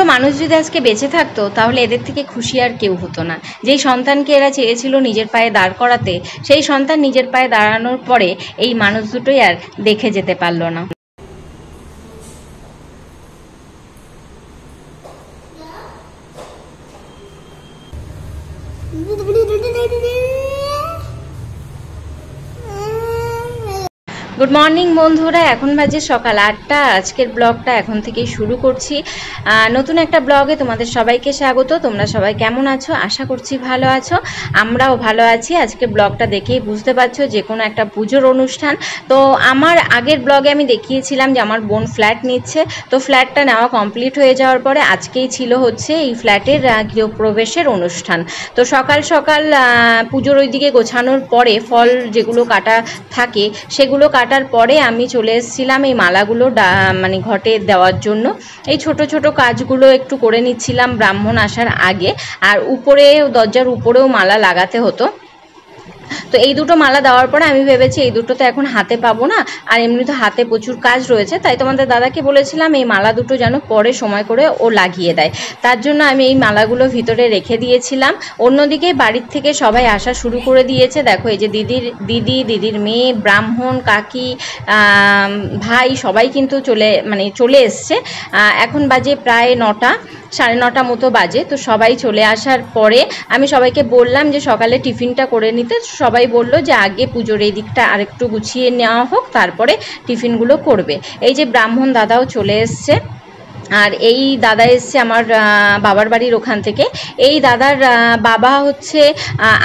দুটো মানুষ যদি আজকে বেঁচে থাকতো তাহলে এদের থেকে খুশি আর কেউ হতো না। যেই সন্তানকে এরা চেয়েছিল নিজের পায়ে দাঁড় করাতে, সেই সন্তান নিজের পায়ে দাঁড়ানোর পরে এই মানুষ দুটোই আর দেখে যেতে পারলো না। গুড মর্নিং বন্ধুরা, এখন বাজে সকাল 8টা। আজকের ব্লগটা এখন থেকেই শুরু করছি। নতুন একটা ব্লগে তোমাদের সবাইকে স্বাগত। তোমরা সবাই কেমন আছো? আশা করছি ভালো আছো, আমরাও ভালো আছি। আজকে ব্লগটা দেখেই বুঝতে পারছো যে কোনো একটা পুজোর অনুষ্ঠান। তো আমার আগের ব্লগে আমি দেখিয়েছিলাম যে আমার বোন ফ্ল্যাট নিচ্ছে। তো ফ্ল্যাটটা নেওয়া কমপ্লিট হয়ে যাওয়ার পরে আজকেই ছিল হচ্ছে এই ফ্ল্যাটের গৃহপ্রবেশের অনুষ্ঠান। তো সকাল সকাল পুজোর ওইদিকে গোছানোর পরে ফল যেগুলো কাটা থাকে সেগুলো কাটার পরে আমি চলে এসেছিলাম এই মালাগুলো মানে ঘটে দেওয়ার জন্য। এই ছোট ছোট কাজগুলো একটু করে নিচ্ছিলাম ব্রাহ্মণ আসার আগে। আর উপরে দরজার উপরেও মালা লাগাতে হতো। তো এই দুটো মালা দেওয়ার পরে আমি ভেবেছি এই দুটো তো এখন হাতে পাবো না, আর এমনি তো হাতে প্রচুর কাজ রয়েছে, তাই তোমাদের দাদাকে বলেছিলাম এই মালা দুটো যেন পরে সময় করে ও লাগিয়ে দেয়। তার জন্য আমি এই মালাগুলো ভিতরে রেখে দিয়েছিলাম। অন্যদিকে বাড়ির থেকে সবাই আসা শুরু করে দিয়েছে। দেখো এই যে দিদির মেয়ে, ব্রাহ্মণ, কাকি, ভাই সবাই কিন্তু চলে এসছে। এখন বাজে প্রায় 9টা, 9:30 মতো বাজে। তো সবাই চলে আসার পরে আমি সবাইকে বললাম যে সকালে টিফিনটা করে নিতে। সবাই বলল যে আগে পুজোর এই দিকটা আরেকটু গুছিয়ে নেওয়া হোক, তারপরে টিফিনগুলো করবে। এই যে ব্রাহ্মণ দাদাও চলে এসছে। আর এই দাদা এসছে আমার বাবার বাড়ির ওখান থেকে। এই দাদার বাবা হচ্ছে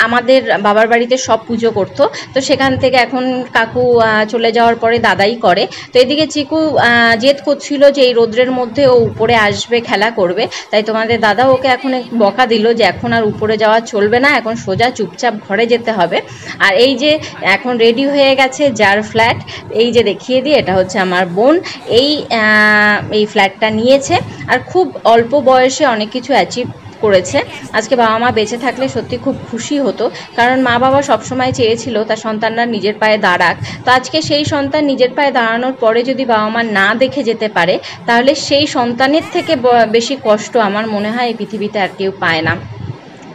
আমাদের বাবার বাড়িতে সব পুজো করতো, তো সেখান থেকে এখন কাকু চলে যাওয়ার পরে দাদাই করে। তো এদিকে চিকু জেদ করছিল যে এই রোদ্রের মধ্যে ও উপরে আসবে, খেলা করবে। তাই তোমাদের দাদা ওকে এখন বকা দিল যে এখন আর উপরে যাওয়া চলবে না, এখন সোজা চুপচাপ ঘরে যেতে হবে। আর এই যে এখন রেডি হয়ে গেছে যার ফ্ল্যাট, এই যে দেখিয়ে দিই, এটা হচ্ছে আমার বোন। এই ফ্ল্যাটটা নিয়ে আর খুব অল্প বয়সে অনেক কিছু অ্যাচিভ করেছে। আজকে বাবা মা বেঁচে থাকলে সত্যি খুব খুশি হতো, কারণ মা বাবা সবসময় চেয়েছিল তার সন্তানরা নিজের পায়ে দাঁড়াক। তো আজকে সেই সন্তান নিজের পায়ে দাঁড়ানোর পরে যদি বাবা মা না দেখে যেতে পারে, তাহলে সেই সন্তানের থেকে বেশি কষ্ট আমার মনে হয় এই পৃথিবীতে আর কেউ পায় না।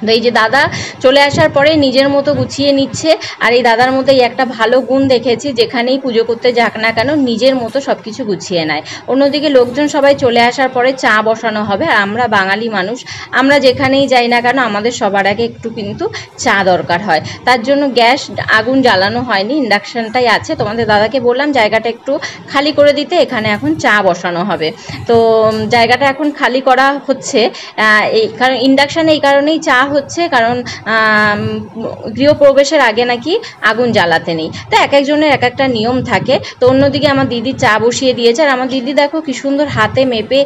তো এই যে দাদা চলে আসার পরে নিজের মতো গুছিয়ে নিচ্ছে। আর এই দাদার মধ্যে একটা ভালো গুণ দেখেছি, যেখানেই পুজো করতে যাক না কেন নিজের মতো সব কিছু গুছিয়ে নেয়। অন্যদিকে লোকজন সবাই চলে আসার পরে চা বসানো হবে। আর আমরা বাঙালি মানুষ, আমরা যেখানেই যাই না কেন আমাদের সবার আগে একটু কিন্তু চা দরকার হয়। তার জন্য গ্যাস আগুন জ্বালানো হয়নি, ইন্ডাকশানটাই আছে। তোমাদের দাদাকে বললাম জায়গাটা একটু খালি করে দিতে, এখানে এখন চা বসানো হবে। তো জায়গাটা এখন খালি করা হচ্ছে, এই কারণ ইন্ডাকশানে এই কারণেই চা হচ্ছে, কারণ গৃহপ্রবেশের আগে নাকি আগুন জ্বালাতে নেই। তো এক একজনের এক একটা নিয়ম থাকে। তো অন্যদিকে আমার দিদি চা বসিয়ে দিয়েছে। আর আমার দিদি দেখো কি সুন্দর হাতে মেপে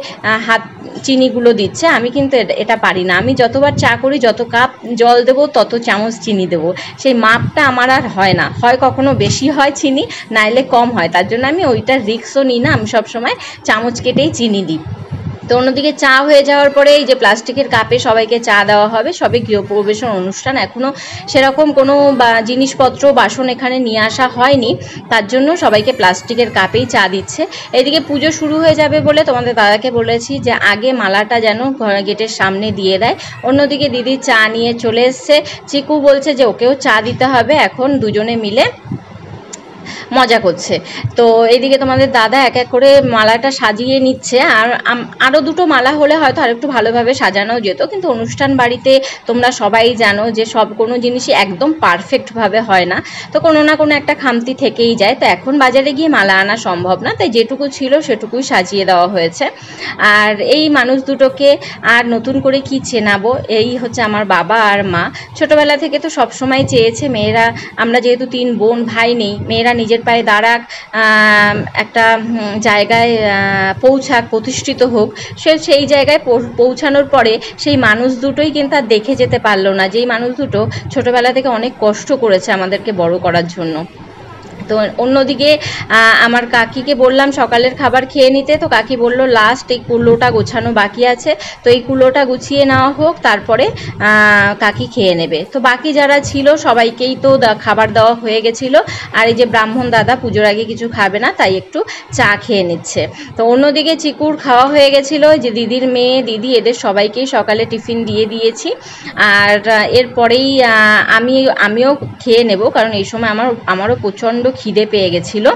চিনিগুলো দিচ্ছে। আমি কিন্তু এটা পারি না। আমি যতবার চা করি, যত কাপ জল দেবো তত চামচ চিনি দেবো, সেই মাপটা আমার আর হয় না। হয় কখনো বেশি হয় চিনি, নাইলে কম হয়। তার জন্য আমি ওইটার রিস্কও নিই না, আমি সবসময় চামচ কেটেই চিনি দিই। তো অন্যদিকে চা হয়ে যাওয়ার পরে এই যে প্লাস্টিকের কাপে সবাইকে চা দেওয়া হবে। সবে গৃহপ্রবেশের অনুষ্ঠান, এখনও সেরকম কোনো জিনিসপত্র বাসন এখানে নিয়ে আসা হয়নি, তার জন্য সবাইকে প্লাস্টিকের কাপেই চা দিচ্ছে। এদিকে পুজো শুরু হয়ে যাবে বলে তোমাদের দাদাকে বলেছি যে আগে মালাটা যেন গেটের সামনে দিয়ে দেয়। অন্যদিকে দিদি চা নিয়ে চলে এসছে। চিকু বলছে যে ওকেও চা দিতে হবে। এখন দুজনে মিলে মজা করছে। তো এইদিকে তোমাদের দাদা এক এক করে মালাটা সাজিয়ে নিচ্ছে। আর আরও দুটো মালা হলে হয়তো আরেকটু ভালোভাবে সাজানো যেত, কিন্তু অনুষ্ঠান বাড়িতে তোমরা সবাই জানো যে কোনো জিনিসই একদম পারফেক্টভাবে হয় না, তো কোনো না কোনো একটা খামতি থেকেই যায়। তো এখন বাজারে গিয়ে মালা আনা সম্ভব না, তাই যেটুকু ছিল সেটুকুই সাজিয়ে দেওয়া হয়েছে। আর এই মানুষ দুটোকে আর নতুন করে কি চেনাবো, এই হচ্ছে আমার বাবা আর মা। ছোটোবেলা থেকে তো সবসময় চেয়েছে মেয়েরা, আমরা যেহেতু 3 বোন ভাই নেই, মেয়েরা নিজের পায়ে দাঁড়াক, একটা জায়গায় পৌঁছাক, প্রতিষ্ঠিত হোক। সেই জায়গায় পৌঁছানোর পরে সেই মানুষ দুটোই কিন্তু আর দেখে যেতে পারলো না, যেই মানুষ দুটো ছোটোবেলা থেকে অনেক কষ্ট করেছে আমাদেরকে বড় করার জন্য। তো অন্যদিকে আমার কাকিকে বললাম সকালের খাবার খেয়ে নিতে, তো কাকি বলল লাস্ট এই কুলোটা গোছানো বাকি আছে, তো এই কুলোটা গুছিয়ে নেওয়া হোক, তারপরে কাকি খেয়ে নেবে। তো বাকি যারা ছিল সবাইকেই তো খাবার দেওয়া হয়ে গেছিলো। আর এই যে ব্রাহ্মণ দাদা পুজোর আগে কিছু খাবে না, তাই একটু চা খেয়ে নিচ্ছে। তো অন্যদিকে চিকুর খাওয়া হয়ে গেছিলো, যে দিদির মেয়ে দিদি এদের সবাইকেই সকালে টিফিন দিয়ে দিয়েছি। আর এরপরেই আমিও খেয়ে নেব, কারণ এই সময় আমারও প্রচণ্ড খিদে পেয়ে গেছিলো।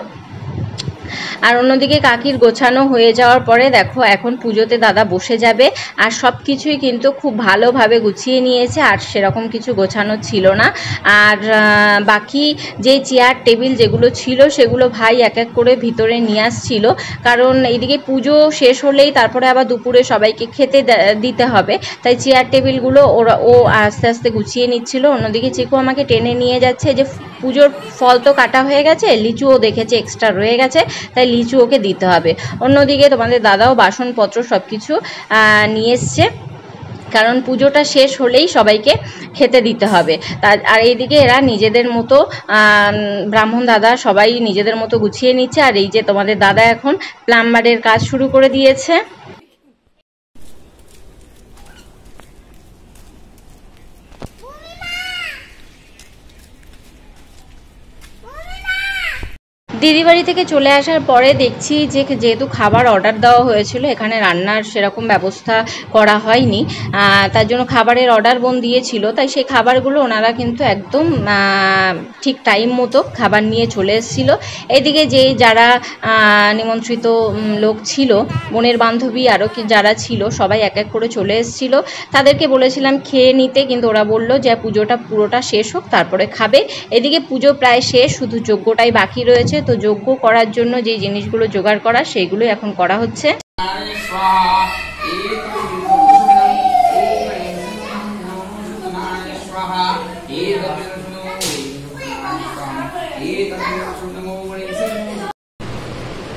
আর অন্যদিকে কাকির গোছানো হয়ে যাওয়ার পরে দেখো এখন পুজোতে দাদা বসে যাবে। আর সব কিছুই কিন্তু খুব ভালোভাবে গুছিয়ে নিয়েছে, আর সেরকম কিছু গোছানো ছিল না। আর বাকি যে চেয়ার টেবিল যেগুলো ছিল সেগুলো ভাই এক এক করে ভিতরে নিয়ে আসছিল, কারণ এইদিকে পুজো শেষ হলেই তারপরে আবার দুপুরে সবাইকে খেতে দিতে হবে, তাই চেয়ার টেবিলগুলো ও আস্তে আস্তে গুছিয়ে নিচ্ছিল। অন্যদিকে চিকু আমাকে টেনে নিয়ে যাচ্ছে, যে পুজোর ফল তো কাটা হয়ে গেছে, লিচুও দেখেছে এক্সট্রা রয়ে গেছে, তাই লিচু ওকে দিতে হবে। অন্যদিকে তোমাদের দাদাও বাসনপত্র সব কিছু নিয়ে এসছে, কারণ পুজোটা শেষ হলেই সবাইকে খেতে দিতে হবে। আর এইদিকে এরা নিজেদের মতো ব্রাহ্মণ দাদা সবাই নিজেদের মতো গুছিয়ে নিচ্ছে। আর এই যে তোমাদের দাদা এখন প্লাম্বারের কাজ শুরু করে দিয়েছে। দিদি বাড়ি থেকে চলে আসার পরে দেখছি যে যেহেতু খাবার অর্ডার দেওয়া হয়েছিল, এখানে রান্নার সেরকম ব্যবস্থা করা হয়নি, তার জন্য খাবারের অর্ডার বোন দিয়েছিল, তাই সেই খাবারগুলো ওনারা কিন্তু একদম ঠিক টাইম মতো খাবার নিয়ে চলে এসেছিলো। এদিকে যে যারা নিমন্ত্রিত লোক ছিল, বোনের বান্ধবী আরও যারা ছিল সবাই এক এক করে চলে এসেছিলো। তাদেরকে বলেছিলাম খেয়ে নিতে, কিন্তু ওরা বললো যে পুজোটা পুরোটা শেষ হোক তারপরে খাবে। এদিকে পুজো প্রায় শেষ, শুধু যজ্ঞটাই বাকি রয়েছে। তো যজ্ঞ করার জন্য যে জিনিসগুলো জোগাড় করা সেগুলো এখন করা হচ্ছে।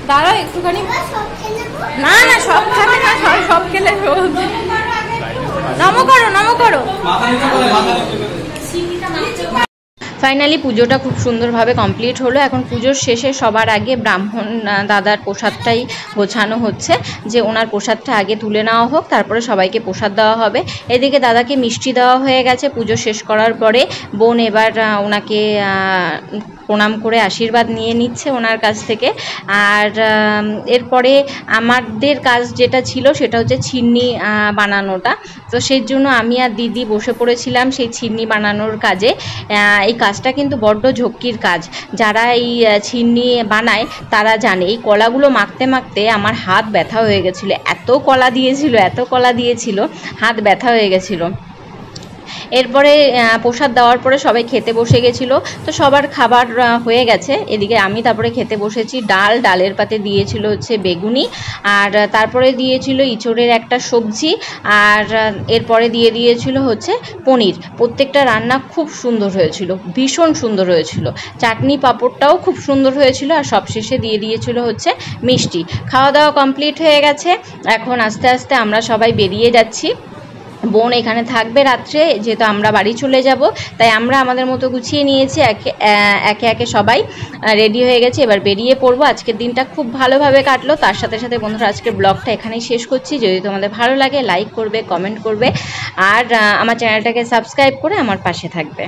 দাঁড়াও একটুখানি, না না সব খাবে না, সব খেলে নমো করো নমো করো। ফাইনালি পুজোটা খুব সুন্দরভাবে কমপ্লিট হলো। এখন পুজোর শেষে সবার আগে ব্রাহ্মণ দাদার প্রসাদটাই গোছানো হচ্ছে, যে ওনার প্রসাদটা আগে তুলে নেওয়া হোক, তারপরে সবাইকে প্রসাদ দেওয়া হবে। এদিকে দাদাকে মিষ্টি দেওয়া হয়ে গেছে পুজো শেষ করার পরে। বোন এবার ওনাকে প্রণাম করে আশীর্বাদ নিয়ে নিচ্ছে ওনার কাছ থেকে। আর এরপরে আমাদের কাজ যেটা ছিল সেটা হচ্ছে ছিন্নি বানানোটা। তো সেই জন্য আমি আর দিদি বসে পড়েছিলাম সেই ছিন্নি বানানোর কাজে। এই কাজটা কিন্তু বড্ড ঝক্কির কাজ, যারা এই ছিন্নি বানায় তারা জানে। এই কলাগুলো মাখতে মাখতে আমার হাত ব্যথা হয়ে গেছিলো, এত কলা দিয়েছিল হাত ব্যথা হয়ে গেছিলো। এরপরে প্রসাদ দেওয়ার পরে সবাই খেতে বসে গেছিলো। তো সবার খাবার হয়ে গেছে, এদিকে আমি তারপরে খেতে বসেছি। ডালের পাতে দিয়েছিল হচ্ছে বেগুনি, আর তারপরে দিয়েছিল ইঁচড়ের একটা সবজি, আর এরপরে দিয়েছিল হচ্ছে পনির। প্রত্যেকটা রান্না খুব সুন্দর হয়েছিল, ভীষণ সুন্দর হয়েছিল। চাটনি পাঁপড়টাও খুব সুন্দর হয়েছিল, আর সবশেষে দিয়েছিল হচ্ছে মিষ্টি। খাওয়া দাওয়া কমপ্লিট হয়ে গেছে, এখন আস্তে আস্তে আমরা সবাই বেরিয়ে যাচ্ছি। বোন এখানে থাকবে রাত্রে, যেহেতু আমরা বাড়ি চলে যাব, তাই আমরা আমাদের মতো গুছিয়ে নিয়েছি। একে একে সবাই রেডি হয়ে গেছে, এবার বেরিয়ে পড়বো। আজকের দিনটা খুব ভালোভাবে কাটলো। তার সাথে সাথে বন্ধুরা আজকের ব্লগটা এখানেই শেষ করছি। যদি তোমাদের ভালো লাগে লাইক করবে, কমেন্ট করবে, আর আমার চ্যানেলটাকে সাবস্ক্রাইব করে আমার পাশে থাকবে।